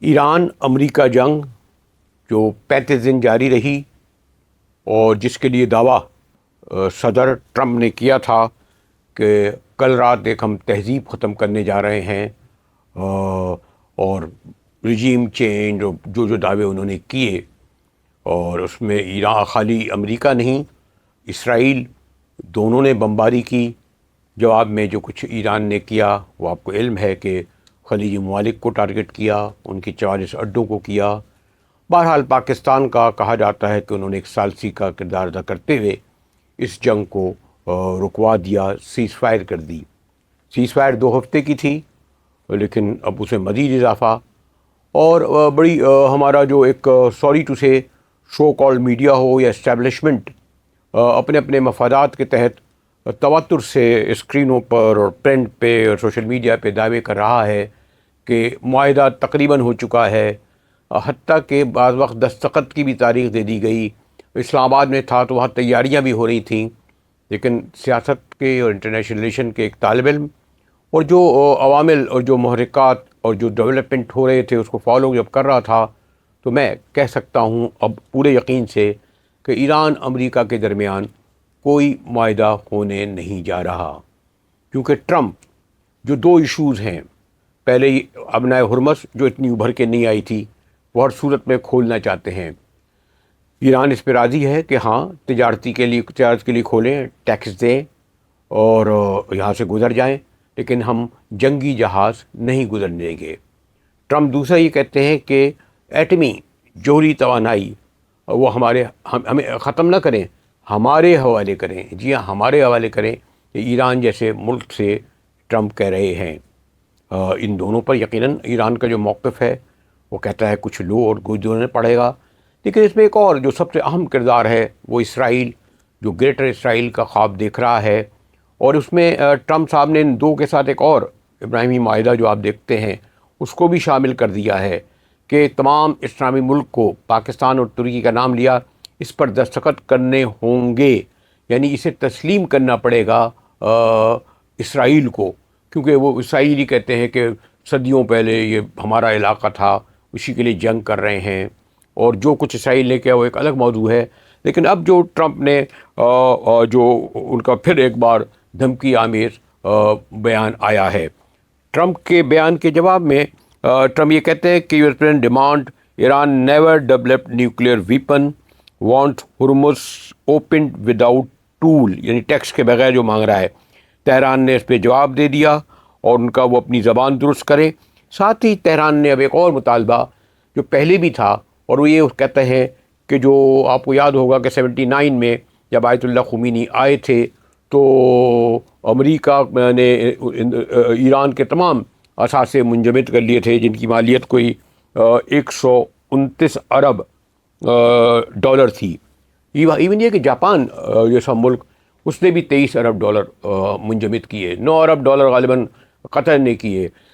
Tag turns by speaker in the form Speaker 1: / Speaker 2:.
Speaker 1: ایران امریکہ جنگ جو 35 دن جاری رہی اور جس کے لیے دعویٰ صدر ٹرمپ نے کیا تھا کہ کل رات ایک ہم تہذیب ختم کرنے جا رہے ہیں، اور رجیم چینج اور جو دعوے انہوں نے کیے، اور اس میں ایران خالی امریکہ نہیں، اسرائیل دونوں نے بمباری کی۔ جواب میں جو کچھ ایران نے کیا وہ آپ کو علم ہے کہ خلیجی ممالک کو ٹارگٹ کیا، ان کی 44 اڈوں کو کیا۔ بہرحال پاکستان کا کہا جاتا ہے کہ انہوں نے ایک ثالثی کا کردار ادا کرتے ہوئے اس جنگ کو رکوا دیا، سیز فائر کر دی۔ سیز فائر 2 ہفتے کی تھی، لیکن اب اسے مزید اضافہ اور بڑی ہمارا جو ایک سوری ٹو سے شو کال میڈیا ہو یا اسٹیبلشمنٹ اپنے اپنے مفادات کے تحت تواتر سے اسکرینوں پر اور پرنٹ پہ اور سوشل میڈیا پہ دعوے کر رہا ہے کہ معاہدہ تقریباً ہو چکا ہے، حتیٰ کہ بعض وقت دستخط کی بھی تاریخ دے دی گئی۔ اسلام آباد میں تھا تو وہاں تیاریاں بھی ہو رہی تھیں، لیکن سیاست کے اور انٹرنیشنل ریلیشن کے ایک طالب علم اور جو عوامل اور جو محرکات اور جو ڈیولپمنٹ ہو رہے تھے اس کو فالو جب کر رہا تھا، تو میں کہہ سکتا ہوں اب پورے یقین سے کہ ایران امریکہ کے درمیان کوئی معاہدہ ہونے نہیں جا رہا، کیونکہ ٹرمپ جو 2 ایشوز ہیں، پہلے ابنائے ہرمز جو اتنی ابھر کے نہیں آئی تھی وہ ہر صورت میں کھولنا چاہتے ہیں۔ ایران اس پہ راضی ہے کہ ہاں تجارت کے لیے کھولیں، ٹیکس دیں اور یہاں سے گزر جائیں، لیکن ہم جنگی جہاز نہیں گزرنے دیں گے۔ ٹرمپ دوسرا یہ کہتے ہیں کہ ایٹمی جوہری توانائی وہ ہمیں ختم نہ کریں، ہمارے حوالے کریں۔ جی ہاں، ہمارے حوالے کریں، ایران جیسے ملک سے ٹرمپ کہہ رہے ہیں۔ ان دونوں پر یقیناً ایران کا جو موقف ہے وہ کہتا ہے کچھ لو اور کچھ دینا پڑے گا، لیکن اس میں ایک اور جو سب سے اہم کردار ہے وہ اسرائیل، جو گریٹر اسرائیل کا خواب دیکھ رہا ہے، اور اس میں ٹرمپ صاحب نے ان 2 کے ساتھ ایک اور ابراہیمی معاہدہ جو آپ دیکھتے ہیں اس کو بھی شامل کر دیا ہے کہ تمام اسلامی ملک کو، پاکستان اور ترکی کا نام لیا، اس پر دستخط کرنے ہوں گے، یعنی اسے تسلیم کرنا پڑے گا اسرائیل کو، کیونکہ وہ اسرائیلی کہتے ہیں کہ صدیوں پہلے یہ ہمارا علاقہ تھا، اسی کے لیے جنگ کر رہے ہیں، اور جو کچھ اسرائیل نے کیا وہ ایک الگ موضوع ہے۔ لیکن اب جو ٹرمپ نے جو ان کا پھر ایک بار دھمکی آمیز بیان آیا ہے، ٹرمپ کے بیان کے جواب میں ٹرمپ یہ کہتے ہیں کہ European demand Iran never develop nuclear weapon, want Hormuz opened without toll, یعنی ٹیکس کے بغیر جو مانگ رہا ہے۔ تہران نے اس پہ جواب دے دیا اور ان کا وہ اپنی زبان درست کرے۔ ساتھ ہی تہران نے اب ایک اور مطالبہ جو پہلے بھی تھا، اور وہ یہ کہتے ہیں کہ جو آپ کو یاد ہوگا کہ 79 میں جب آیت اللہ خمینی آئے تھے تو امریکہ نے ایران کے تمام اثاثے منجمد کر لیے تھے، جن کی مالیت کوئی 129 ارب ڈالر تھی۔ ایون یہ کہ جاپان جیسا ملک، اس نے بھی 23 ارب ڈالر منجمد کیے، 9 ارب ڈالر غالباً قطر نے کیے۔